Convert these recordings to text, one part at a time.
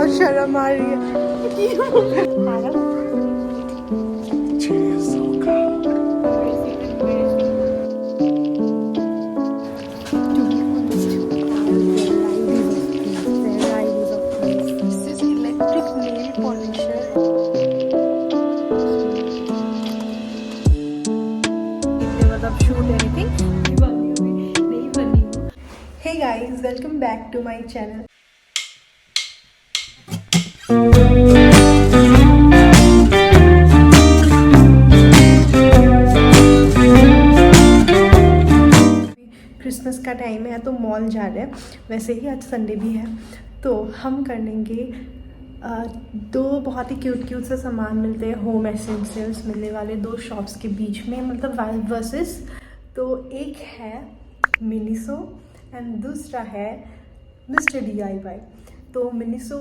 बहुत शर्म आ रही है। Hey guys, welcome back to my channel. Christmas का टाइम है तो मॉल जा रहे हैं। वैसे ही आज संडे भी है तो हम कर लेंगे दो बहुत ही क्यूट से सामान मिलते हैं, होम एसेंशियल्स मिलने वाले दो शॉप्स के बीच में, मतलब वाइब वर्सेस। तो एक है मिनीसो एंड दूसरा है मिस्टर DIY। तो मिनीसो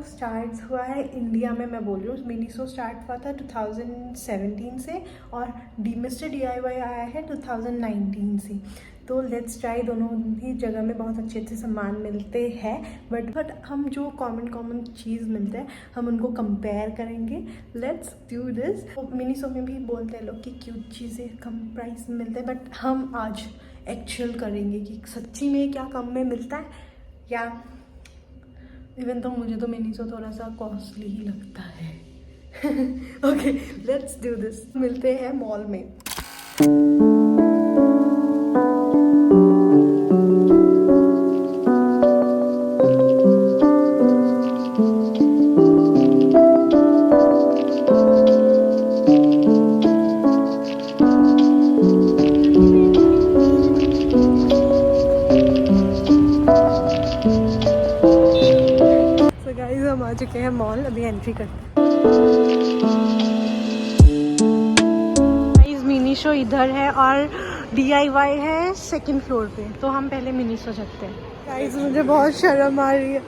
स्टार्ट हुआ है इंडिया में, मैं बोल रही हूँ मिनीसो स्टार्ट हुआ था 2017 से और मिस्टर DIY आया है 2019 से। तो लेट्स ट्राई, दोनों ही जगह में बहुत अच्छे सामान मिलते हैं बट हम जो कॉमन चीज़ मिलते हैं हम उनको कंपेयर करेंगे। Let's do this. मिनीसो में भी बोलते हैं लोग कि क्यूट चीज़ें कम प्राइस में मिलते हैं, बट हम आज एक्चुअल करेंगे कि सच्ची में क्या कम में मिलता है, या इवन तो मुझे तो मिनीसो थोड़ा सा कॉस्टली ही लगता है। Okay let's do this. मिलते हैं मॉल में। हम आ चुके हैं मॉल, अभी एंट्री करते हैं। गाइस मिनीसो इधर है और DIY है सेकंड फ्लोर पे, तो हम पहले मिनीसो चलते हैं। गाइस मुझे बहुत शर्म आ रही है।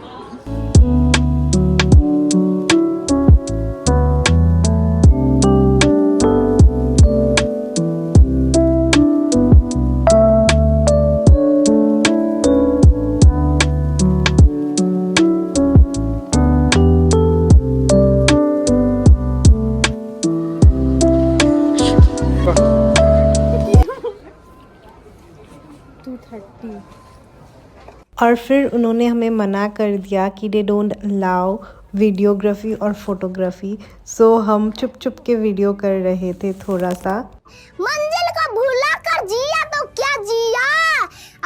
और फिर उन्होंने हमें मना कर दिया कि दे डोंट अलाउ वीडियोग्राफी और फोटोग्राफी। सो हम चुप के वीडियो कर रहे थे थोड़ा सा। मंजिल को भूला कर जिया तो क्या जिया,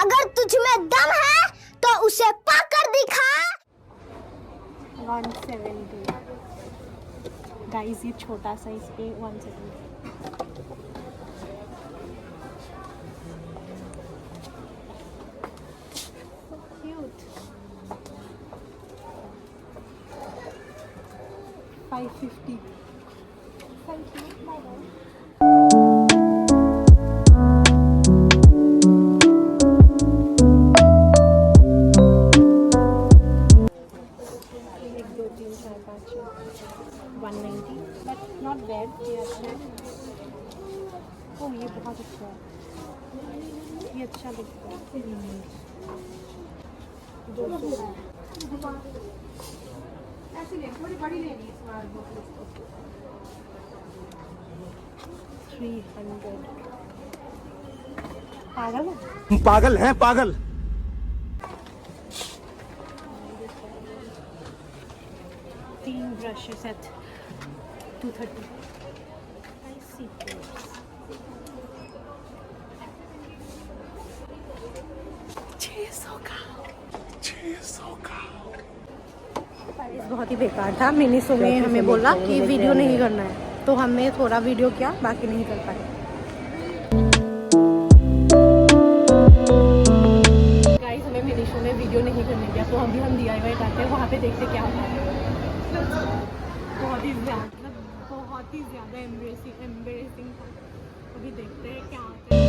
अगर तुझ में दम है तो उसे पाकर दिखा। 170 गाइस, ये छोटा सा इस पे 170। Cute. 550. Thank you. Bye bye. एक दो तीन चार पाँच 190, बट नॉट बैड, ये अच्छा है। ओह ये बहुत अच्छा है, ये अच्छा दिखता है। 200 थोड़ी बड़ी लेनी इस बार। 300 पागल है? पागल है पागल। 3 brushes eight 230। I see this. 600 का। बहुत ही बेकार था। मिनीसो में हमें बोला कि वीडियो नहीं करना है, तो हमने थोड़ा वीडियो किया, बाकी नहीं कर पाए। गाइस हमें मिनीसो में वीडियो नहीं करने दिया, तो अभी हम DIY करते हैं, वहाँ पे देखते क्या होता है। बहुत ही ज़्यादा एम्बेरेसिंग था। अभी देखते हैं क्या होता है।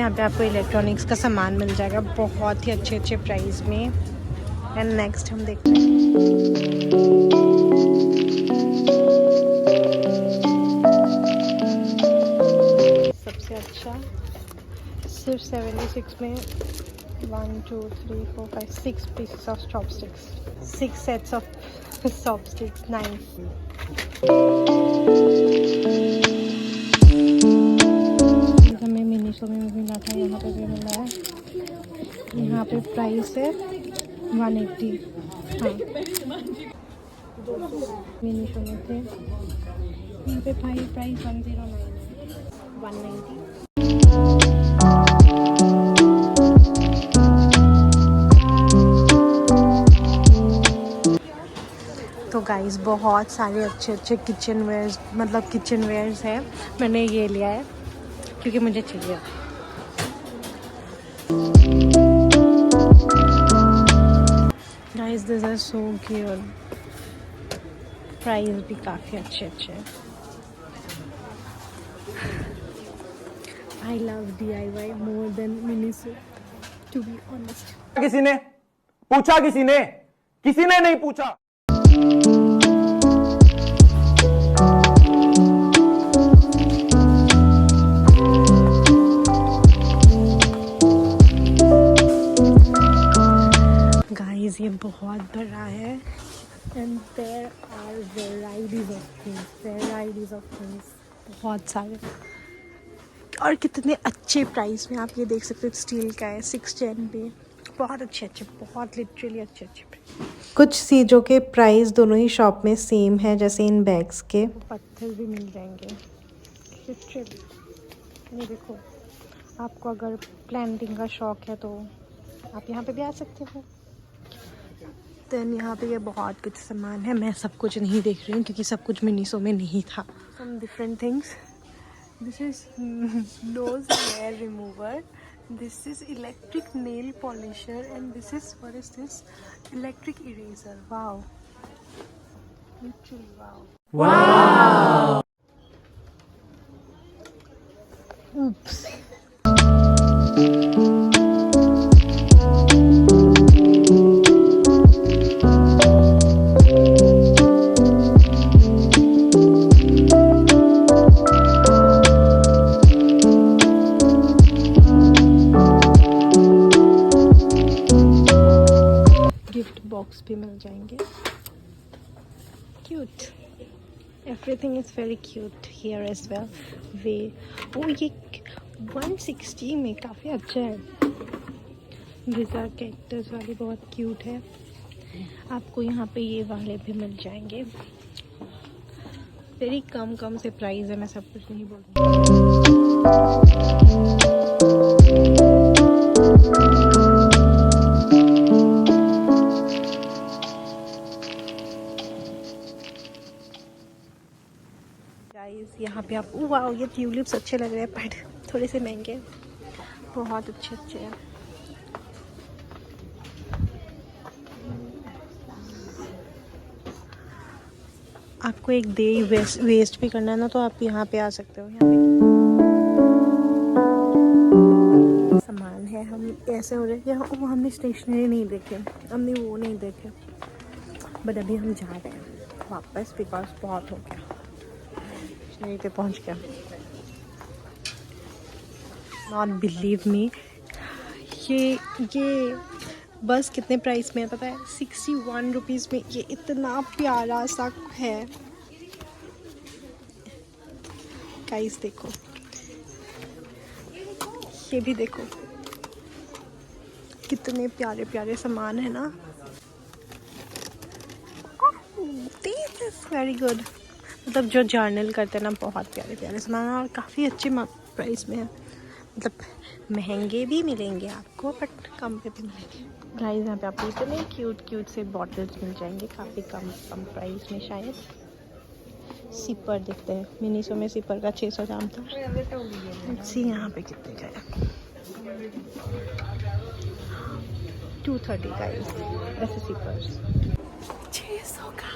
यहाँ पे आपको इलेक्ट्रॉनिक्स का सामान मिल जाएगा बहुत ही अच्छे अच्छे प्राइस में। एंड नेक्स्ट हम देखते हैं सबसे अच्छा सिर्फ 76 में 1 2 3 4 5 6 pieces of chopsticks, 6 sets of chopsticks, nice। हमें मिनीसो में मिला था, यहाँ पे भी मिला है। यहाँ पे प्राइस है 180। हाँ मिनीसो में थे, यहाँ पे प्राइस 109 190। तो गाइस बहुत सारे अच्छे अच्छे किचन वेयर्स, मतलब किचन वेयर्स हैं। मैंने ये लिया है क्योंकि मुझे चाहिए। Guys this are so cute, price भी काफ़ी अच्छे अच्छे हैं। I love DIY more than Miniso, to be honest। किसी ने पूछा? किसी ने नहीं पूछा। गाइस ये बहुत बड़ा है and there are varieties of things, बहुत सारे और कितने अच्छे प्राइस में। आप ये देख सकते हो, स्टील का है 610 पे, बहुत अच्छे बहुत लिटरली अच्छे कुछ चीज़ों के प्राइस दोनों ही शॉप में सेम है, जैसे इन बैग्स के। पत्थर भी मिल जाएंगे लिटरली। ये देखो, आपको अगर प्लांटिंग का शौक है तो आप यहाँ पे भी आ सकते हो। देन यहाँ पे ये बहुत कुछ सामान है, मैं सब कुछ नहीं देख रही हूँ क्योंकि सब कुछ मिनीसो में नहीं था। Some different things, this is nose hair remover, this is electric nail polisher, and this is, what is this? Electric eraser. Wow, literally wow. Oops. Box भी मिल जाएंगे, cute. Everything is very cute here as well. वे ओ ये 160 में काफ़ी अच्छा है। विज़ा कैक्टस वाली बहुत क्यूट है। आपको यहाँ पे ये वाले भी मिल जाएंगे, वेरी कम से प्राइस है, मैं सब कुछ नहीं बोल रही। यहाँ पे आप वाओ, ये ट्यूलिप्स अच्छे लग रहे हैं बट थोड़े से महंगे, बहुत अच्छे हैं। आपको एक डे वेस्ट भी करना है ना, तो आप यहाँ पे आ सकते हो। यहाँ पे सामान है, हम ऐसे हो रहे हैं यहाँ, वो हमने स्टेशनरी नहीं देखे, हमने वो नहीं देखे, बट अभी हम जा रहे हैं वापस बिकॉज बहुत हो गया, स्टेशनरी पे पहुँच गया। नॉट बिलीव मी, ये बस कितने प्राइस में है पता है? 61 रुपीज़ में ये इतना प्यारा सा है। गाइस देखो, ये भी देखो, कितने प्यारे प्यारे सामान है ना। दिस इज वेरी गुड, मतलब जो जर्नल करते हैं ना, बहुत प्यारे प्यारे सामान और काफ़ी अच्छे प्राइस में है। मतलब महंगे भी मिलेंगे आपको बट कम पे भी मिलेंगे। गाइस यहाँ पे आपको इतने क्यूट से बॉटल्स मिल जाएंगे काफ़ी कम प्राइस में। शायद सिपर दिखते हैं, मिनीसो में सिपर का 600 दाम था। सी यहाँ पे कितने का है? 230 गाइस, ऐसे सिपर्स 600 का।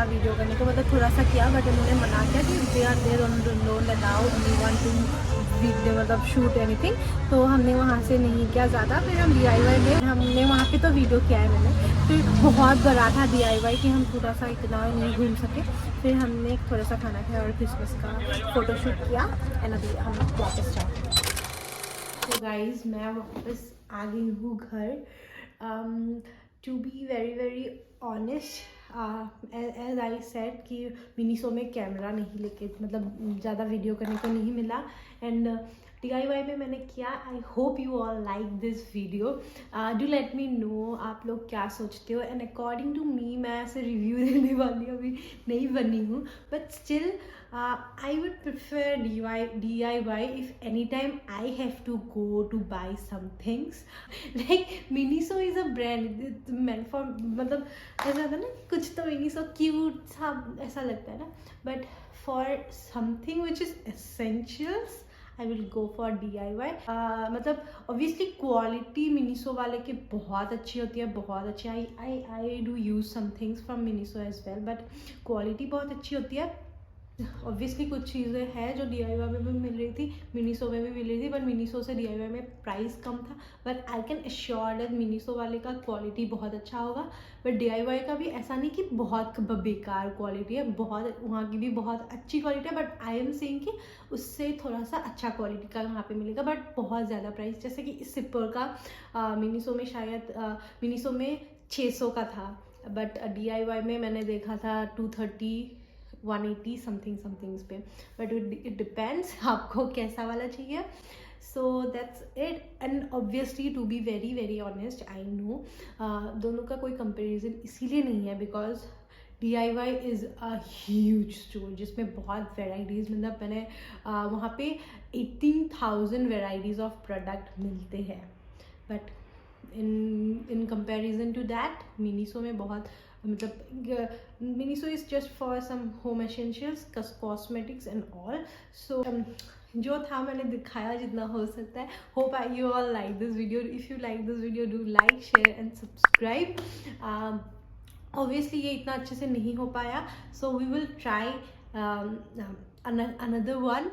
बोला वीडियो करने को, मतलब थोड़ा सा किया, बट उन्होंने मना किया कि they are there don't allow anyone to video मतलब शूट एनीथिंग। तो हमने वहाँ से नहीं किया ज़्यादा। फिर हम DIY में हमने वहाँ पे तो वीडियो किया है मैंने। फिर बहुत बड़ा था DIY कि हम थोड़ा सा इतना नहीं घूम सके। फिर हमने थोड़ा सा खाना खाया और क्रिसमस का फ़ोटोशूट किया एंड अभी हम वापस जाते हैं। तो गाइज़ मैं वापस आ गई हूँ घर। To be very honest, as I said कि मिनीसो में कैमरा नहीं लेके मतलब ज़्यादा वीडियो करने को नहीं मिला। एंड DIY में मैंने किया। I hope you all like this video. Do let me know आप लोग क्या सोचते हो। एंड अकॉर्डिंग टू मी, मैं ऐसे रिव्यू देने वाली अभी नहीं बनी हूँ, but still I would prefer DIY if anytime I have to go to buy some things. Like Miniso is a brand it's meant for मतलब ऐसा होता है ना कि कुछ तो Miniso cute सा ऐसा लगता है ना, but for something which is essentials I will go for DIY. मतलब obviously क्वालिटी Miniso वाले की बहुत अच्छी होती है, बहुत अच्छी। I do use some things from Miniso as well, but quality बहुत अच्छी होती है। ऑब्वियसली कुछ चीज़ें हैं जो DIY में भी मिल रही थी, मिनीसो में भी मिल रही थी, बट मिनीसो से DIY में प्राइस कम था। But I can assure that Miniso वाले का क्वालिटी बहुत अच्छा होगा, बट DIY का भी ऐसा नहीं कि बहुत बेकार क्वालिटी है, बहुत वहाँ की भी बहुत अच्छी क्वालिटी है। बट आई एम सेइंग कि उससे थोड़ा सा अच्छा क्वालिटी का वहाँ पे मिलेगा, बट बहुत ज़्यादा प्राइस। जैसे कि इस सिपर का मिनीसो में शायद मिनीसो में 600 का था, बट DIY में मैंने देखा था 230 180 समथिंग्स पे। बट इट डिपेंड्स आपको कैसा वाला चाहिए। So that's it. And obviously to be very honest I know दोनों का कोई कंपेरिजन इसीलिए नहीं है because DIY is a huge store जिसमें बहुत वेराइटीज़, मतलब मैंने वहाँ पे 18,000 वेराइटीज़ ऑफ प्रोडक्ट मिलते हैं। But in comparison to that Miniso में बहुत मतलब Miniso is just for some home essentials, cosmetics and all. So जो था मैंने दिखाया जितना हो सकता है। Hope I you all like this video. If you like this video do like, share and subscribe. Obviously ये इतना अच्छे से नहीं हो पाया, so we will try another one.